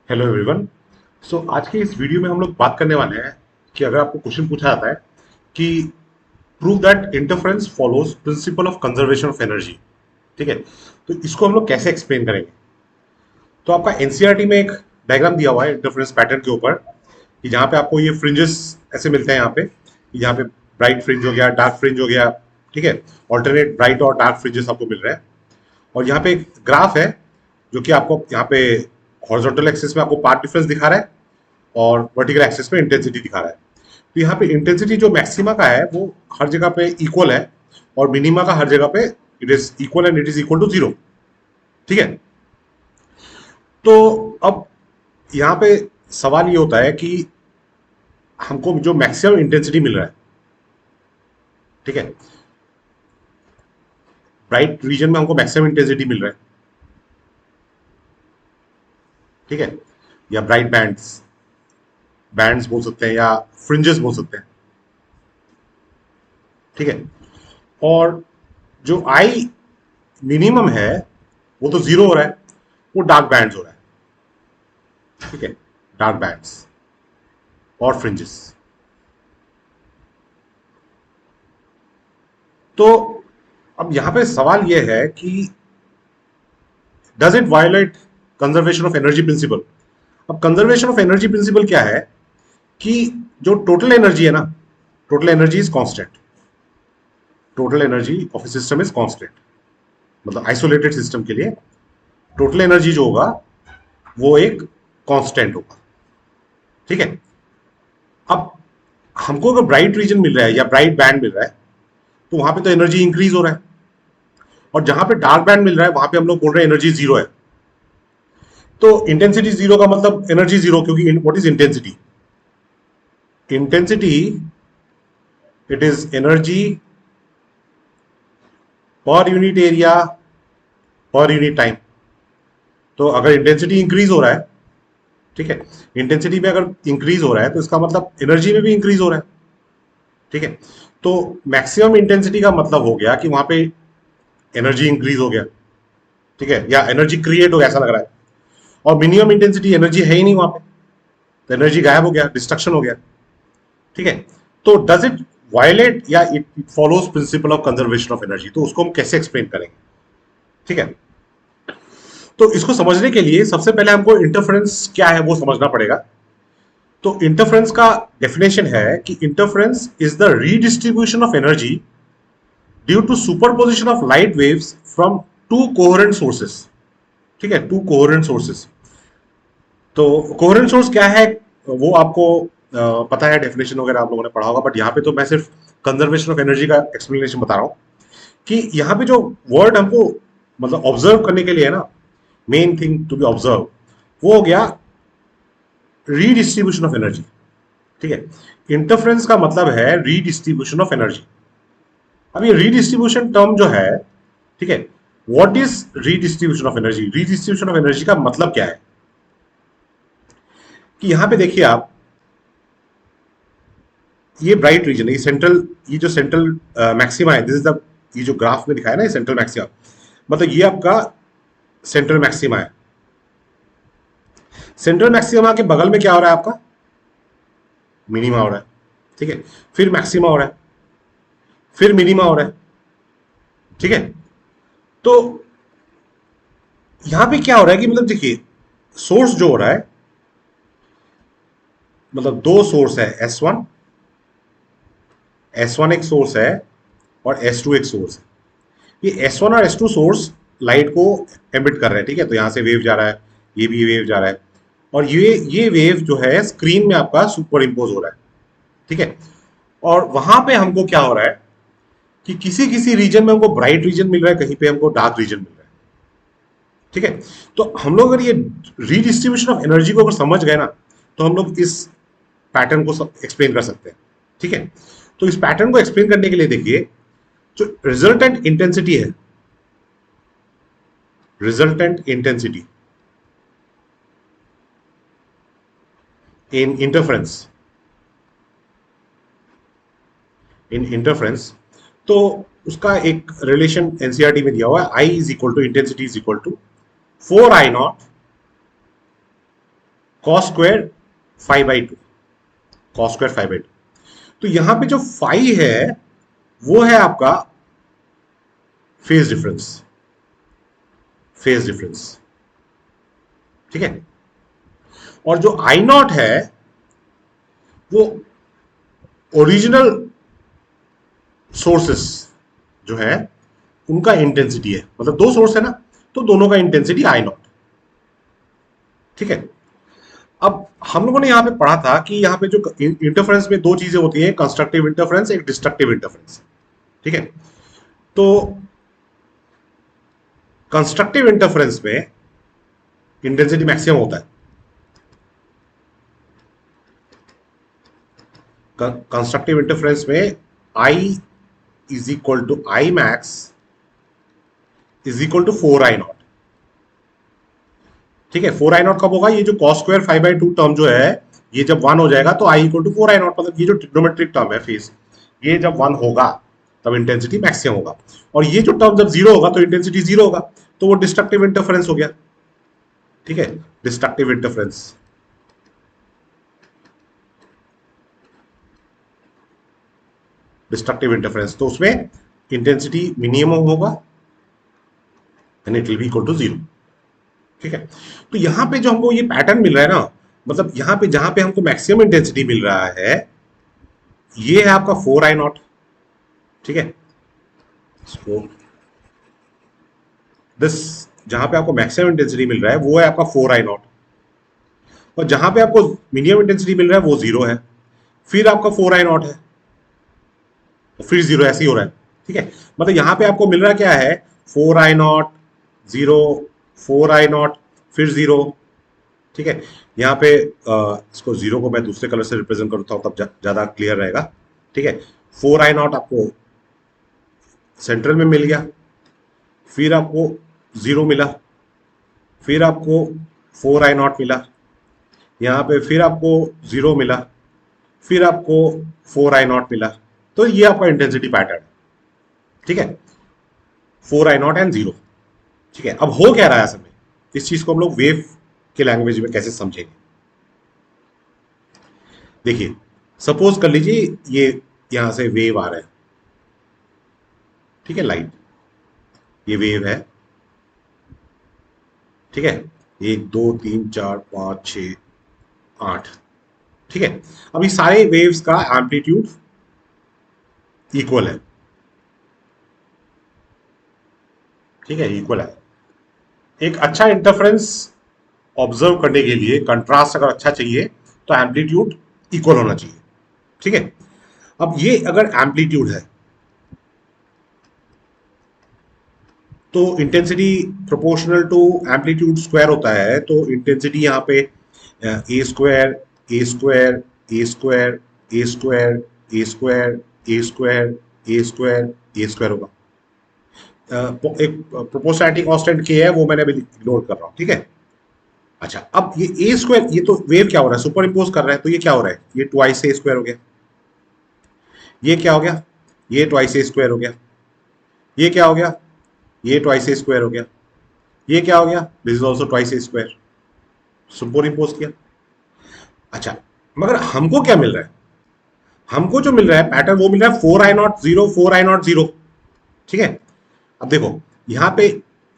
Hello everyone. आज के इस वीडियो में हम लोग बात करने वाले हैं कि अगर आपको क्वेश्चन पूछा जाता है कि prove that interference follows principle of conservation of energy. ठीक है, तो इसको हम लोग कैसे एक्सप्लेन करेंगे। तो आपका एनसीईआरटी में एक डायग्राम दिया हुआ है इंटरफेरेंस पैटर्न के ऊपर कि जहाँ पे आपको ये फ्रिंजेस ऐसे मिलते हैं यहाँ पे कि यहाँ पे ब्राइट फ्रिंज हो गया, डार्क फ्रिंज हो गया। ठीक है, ऑल्टरनेट ब्राइट और डार्क फ्रिंजेस आपको मिल रहे हैं। और यहाँ पे एक ग्राफ है जो कि आपको यहाँ पे हॉरिजॉन्टल एक्सिस में आपको पाथ डिफरेंस दिखा रहा है और वर्टिकल एक्सिस में इंटेंसिटी दिखा रहा है। तो यहाँ पे इंटेंसिटी जो मैक्सिमा का है वो हर जगह पे इक्वल है और मिनिमा का हर जगह पे it is equal and it is equal to zero. ठीक है, तो अब यहाँ पे सवाल ये होता है कि हमको जो मैक्सिमम इंटेंसिटी मिल रहा है, ठीक है, ब्राइट रीजन में हमको मैक्सिमम इंटेंसिटी मिल रहा है। ठीक है, या ब्राइट बैंड्स बैंड्स बोल सकते हैं या फ्रिंजेस बोल सकते हैं। ठीक है, और जो आई मिनिमम है वो तो जीरो हो रहा है, वो डार्क बैंड्स हो रहा है। ठीक है, डार्क बैंड्स और फ्रिंजेस। तो अब यहां पे सवाल यह है कि does it violet conservation of energy principal. अब कंजर्वेशन ऑफ एनर्जी प्रिंसिपल क्या है कि जो टोटल एनर्जी है ना, total energy is constant. Total energy of A system is constant, मतलब आइसोलेटेड सिस्टम के लिए टोटल एनर्जी जो होगा वो एक कांस्टेंट होगा। ठीक है, अब हमको अगर ब्राइट रीजन मिल रहा है या ब्राइट बैंड मिल रहा है तो वहां पे तो एनर्जी इंक्रीज हो रहा है, और जहां पे डार्क बैंड मिल रहा है वहां पे हम लोग बोल रहे हैं एनर्जी जीरो है। तो इंटेंसिटी जीरो का मतलब एनर्जी जीरो, क्योंकि what is intensity? Intensity it is energy per unit area per unit time. तो अगर इंटेंसिटी इंक्रीज हो रहा है, ठीक है, इंटेंसिटी में अगर इंक्रीज हो रहा है तो इसका मतलब एनर्जी में भी इंक्रीज हो रहा है। ठीक है, तो मैक्सिमम इंटेंसिटी का मतलब हो गया कि वहां पे एनर्जी इंक्रीज हो गया। ठीक है, या एनर्जी क्रिएट हो गया ऐसा लग रहा है। और मिनिमम इंटेंसिटी एनर्जी है ही नहीं वहां पे, तो एनर्जी गायब हो गया, डिस्ट्रक्शन हो गया। ठीक है, तो डज इट वायलेट या it follows principle of conservation of energy, तो उसको हम कैसे एक्सप्लेन करेंगे। ठीक है, तो इसको समझने के लिए सबसे पहले हमको इंटरफेरेंस क्या है वो समझना पड़ेगा। तो इंटरफेरेंस का डेफिनेशन है कि interference is the redistribution of energy due to superposition of light waves from two coherent sources. ठीक है, टू कोहेरेंट सोर्सेस। तो कोहेरेंट सोर्स क्या है वो आपको पता है, डेफिनेशन वगैरह आप लोगों ने पढ़ा होगा, बट यहाँ पे तो मैं सिर्फ कंजर्वेशन ऑफ एनर्जी का एक्सप्लेनेशन बता रहा हूँ कि यहाँ पे जो वर्ड हमको मतलब ऑब्जर्व करने के लिए है ना, main thing to be observe वो हो गया रीडिस्ट्रीब्यूशन ऑफ एनर्जी। ठीक है, इंटरफेरेंस का मतलब है रीडिस्ट्रीब्यूशन ऑफ एनर्जी। अब ये रीडिस्ट्रीब्यूशन टर्म जो है, ठीक है, what is redistribution of energy? Redistribution of energy का मतलब क्या है कि यहां पे देखिए आप, ये ब्राइट रीजन है, ये सेंट्रल, ये जो सेंट्रल मैक्सिमा है, दिस इज द, ये जो ग्राफ में दिखाया ना ये सेंट्रल मैक्सिमा, मतलब ये आपका सेंट्रल मैक्सिमा है। सेंट्रल मैक्सिमा के बगल में क्या हो रहा है आपका? मिनिमा हो रहा है। ठीक है, फिर मैक्सिमा हो रहा है, फिर मिनिमा हो रहा है। ठीक है, तो यहां पे क्या हो रहा है कि मतलब देखिए सोर्स जो हो रहा है, मतलब दो सोर्स है, S1, S1 एक सोर्स है और S2 एक सोर्स है। ये S1 और S2 सोर्स लाइट को एमिट कर रहे हैं। ठीक है, तो यहां से वेव जा रहा है, ये भी वेव जा रहा है, और ये वेव जो है स्क्रीन में आपका सुपर इम्पोज हो रहा है। ठीक है, और वहां पे हमको क्या हो रहा है कि किसी किसी रीजन में हमको ब्राइट रीजन मिल रहा है, कहीं पे हमको डार्क रीजन मिल रहा है। ठीक है, तो हम लोग अगर ये रीडिस्ट्रीब्यूशन ऑफ एनर्जी को अगर समझ गए ना तो हम लोग इस पैटर्न को एक्सप्लेन कर सकते हैं। ठीक है, तो इस पैटर्न को एक्सप्लेन करने के लिए देखिए, जो रिजल्टेंट इंटेंसिटी है, resultant intensity in interference, in interference, तो उसका एक रिलेशन एनसीईआरटी में दिया हुआ है, I is equal to intensity is equal to 4I0 cos square 5/2, cos square 5/2। तो यहां पे जो फाई है वो है आपका फेज डिफरेंस, फेज डिफरेंस, ठीक है। और जो आई नॉट है वो ओरिजिनल सोर्सेस जो है उनका इंटेंसिटी है, मतलब दो सोर्स है ना, तो दोनों का इंटेंसिटी आई नॉट, ठीक है। अब हम लोगों ने यहां पे पढ़ा था कि यहां पे जो इंटरफेरेंस में दो चीजें होती है, कंस्ट्रक्टिव इंटरफेरेंस, एक डिस्ट्रक्टिव इंटरफेरेंस, ठीक है। तो कंस्ट्रक्टिव इंटरफेरेंस में इंटेंसिटी मैक्सिमम होता है, कंस्ट्रक्टिव इंटरफेरेंस में I is equal to I max is equal to 4I0, ठीक है। 4I0 कब होगा, ये जो कॉस स्क्वायर 5/2 टर्म जो है ये जब 1 हो जाएगा तो आई इक्वल टू 4I0, मतलब ये जो ट्रिग्नोमेट्रिक टर्म है फेस, ये जब 1 होगा तब इंटेंसिटी मैक्सिमम होगा, और ये जो टर्म जब 0 होगा तो इंटेंसिटी 0 होगा, तो वो डिस्ट्रक्टिव इंटरफेरेंस हो गया, ठीक है। डिस्ट्रक्टिव इंटरफेरेंस, डिस्ट्रक्टिव इंटरफेरेंस, तो उसमें इंटेंसिटी मिनिमम होगा and it will be equal to 0, ठीक है। तो यहां पे जो हमको ये पैटर्न मिल रहा है ना, मतलब यहां पे जहां पे हमको मैक्सिमम इंटेंसिटी मिल रहा है ये है आपका 4I0, ठीक है। दिस जहां पे आपको मैक्सिमम इंटेंसिटी मिल रहा है वो है आपका 4I0, और जहां पे आपको मिनिमम इंटेंसिटी मिल रहा है वो 0 है, फिर आपका 4I0 है, फिर 0, ऐसे ही हो रहा है, ठीक है। मतलब यहां पे आपको मिल रहा क्या है, 4I0 0, 4I0 फिर 0, ठीक है। यहाँ पे इसको 0 को मैं दूसरे कलर से रिप्रेजेंट करता हूँ तब ज्यादा क्लियर रहेगा, ठीक है। 4I0 आपको सेंट्रल में मिल गया, फिर आपको 0 मिला, फिर आपको 4I0 मिला, यहाँ पे फिर आपको 0 मिला, फिर आपको 4I0 मिला, तो ये आपका इंटेंसिटी पैटर्न है, ठीक है। 4I0 एंड 0, ठीक है। अब हो क्या रहा है असल में, इस चीज को हम लोग वेव के लैंग्वेज में कैसे समझेंगे, देखिए सपोज कर लीजिए ये यहां से वेव आ रहा है, ठीक है, लाइट, ये वेव है, ठीक है, 1 2 3 4 5 6 8, ठीक है। अब ये सारे वेव्स का एम्पलीट्यूड इक्वल है, ठीक है, इक्वल है। एक अच्छा इंटरफेरेंस ऑब्जर्व करने के लिए कंट्रास्ट अगर अच्छा चाहिए तो एम्पलीट्यूड इक्वल होना चाहिए, ठीक है। अब ये अगर एम्पलीट्यूड है तो intensity proportional to amplitude square होता है, तो इंटेंसिटी यहाँ पे A square A square A square A square A square A square A square A square होगा। एक प्रोपोर्शनैलिटी कांस्टेंट के है वो मैंने अभी इग्नोर कर रहा हूँ, ठीक है। अच्छा, अब ये ए स्क्वायर, ये तो वेव क्या हो रहा है, सुपर इम्पोज कर रहा है, तो ये क्या हो रहा है, ये ट्वाइस ए स्क्वायर हो गया, ये क्या हो गया, ये ट्वाइस ए स्क्वायर हो गया, ये क्या हो गया, ये ट्वाइस ए स्क्वायर हो गया, ये क्या हो गया, this is also twice A square, super impose किया। अच्छा, मगर हमको क्या मिल रहा है, हमको जो मिल रहा है पैटर्न वो मिल रहा है 4I0 0 4I0 0, ठीक है। अब देखो यहां पे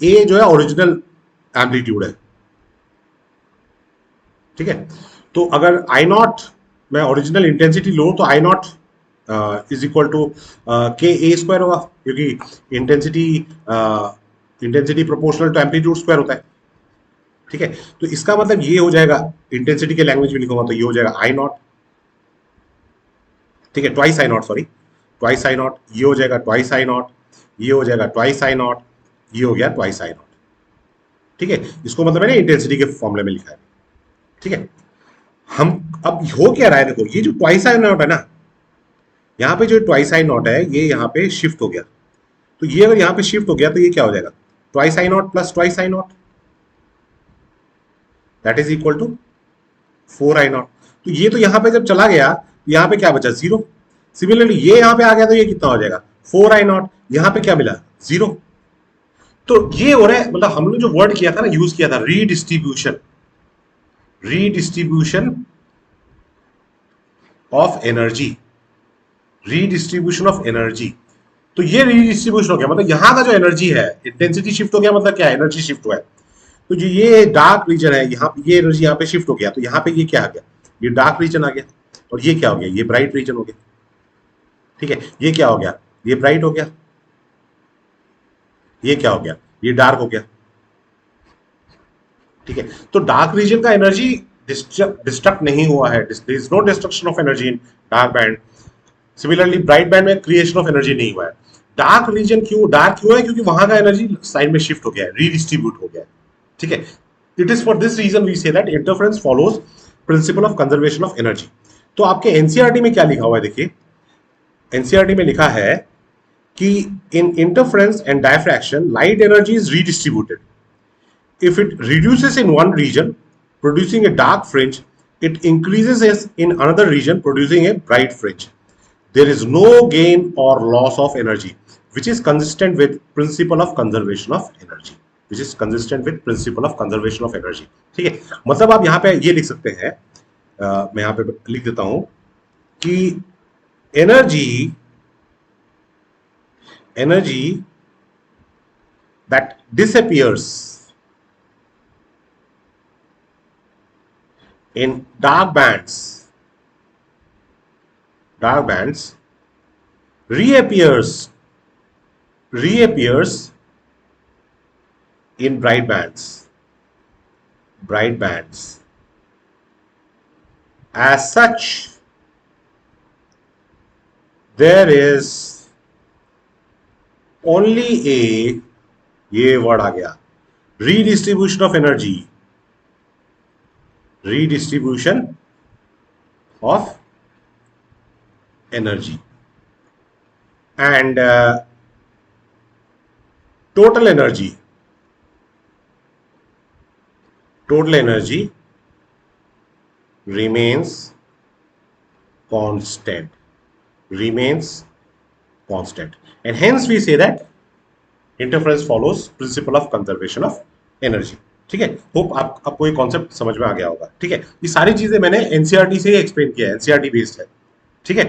ए जो है ओरिजिनल एम्पलीट्यूड है, ठीक है। तो अगर I0 मैं ओरिजिनल इंटेंसिटी लो तो I0 इज इक्वल टू के ए स्क्वायर होगा, क्योंकि intensity intensity proportional to amplitude square होता है, ठीक है। तो इसका मतलब ये हो जाएगा, इंटेंसिटी के लैंग्वेज में लिखूंगा तो ये हो जाएगा I0, ठीक है, twice I0, sorry twice I0, ये हो जाएगा ट्वाइस I0, ये हो जाएगा ट्वाइस I0, ये हो गया ट्वाइस I0, ठीक है। इसको मतलब मैंने इंटेंसिटी के फॉर्मूले में लिखा है, ठीक है। हम अब हो क्या रहा है, देखो ये जो ट्वाइस I0 है ना, यहाँ पे जो ट्वाइस I0 है ये यहाँ पे शिफ्ट हो गया, तो ये अगर यहाँ पे शिफ्ट हो गया तो ये क्या हो जाएगा, twice I0 plus twice I0, that is equal to 4I0। तो ये तो यहाँ पे जब चला गया तो यहाँ पे क्या बचा, 0। सिमिलरली ये यहाँ पे आ गया तो ये कितना हो जाएगा 4I0, यहाँ पे क्या मिला 0। तो ये हो रहा है, मतलब हम लोग जो वर्ड किया था ना, यूज किया था redistribution, redistribution of energy, redistribution of energy. तो ये रीडिस्ट्रीब्यूशन हो गया, मतलब यहां का जो एनर्जी है, इंटेंसिटी शिफ्ट हो गया, मतलब क्या, एनर्जी शिफ्ट हुआ है। तो जो ये डार्क रीजन है, यहाँ पे ये एनर्जी यहाँ पे शिफ्ट हो गया, तो यहाँ पे ये क्या आ गया, ये डार्क रीजन आ गया, और ये क्या हो गया, ये ब्राइट रीजन हो गया। ठीक है, ये क्या हो गया, ये ब्राइट हो गया, ये क्या हो गया, ये डार्क हो गया। ठीक है, तो डार्क रीजन का एनर्जी डिस्ट्रक्ट नहीं हुआ है, there is no destruction of energy in dark band. Similarly bright band में क्रिएशन ऑफ एनर्जी नहीं हुआ है। डार्क रीजन क्यों डार्क क्यों है, क्योंकि वहां का एनर्जी साइड में शिफ्ट हो गया है, रीडिस्ट्रीब्यूट हो गया है। ठीक है, it is for this reason we say that interference follows principle of conservation of energy. तो आपके एनसीईआरटी में क्या लिखा हुआ है, देखिए एनसीईआरटी में लिखा है कि in interference and diffraction light energy is redistributed. If it reduces in one region, producing a dark fringe, it increases in another region, producing a bright fringe. There is no gain or loss of energy, which is consistent with principle of conservation of energy. Which is consistent with principle of conservation of energy. ठीक है, मतलब आप यहाँ पे ये लिख सकते हैं, मैं यहाँ पे लिख देता हूँ कि energy that disappears in dark bands reappears in bright bands. As such, there is only a, ये वर्ड आ गया, redistribution of energy, redistribution of energy, and total energy remains constant, and hence we say that interference follows principle of conservation of energy. ठीक है, hope आपको ये concept समझ में आ गया होगा। ठीक है, ये सारी चीजें मैंने एनसीईआरटी से ही एक्सप्लेन किया है, एनसीईआरटी बेस्ड है। ठीक है,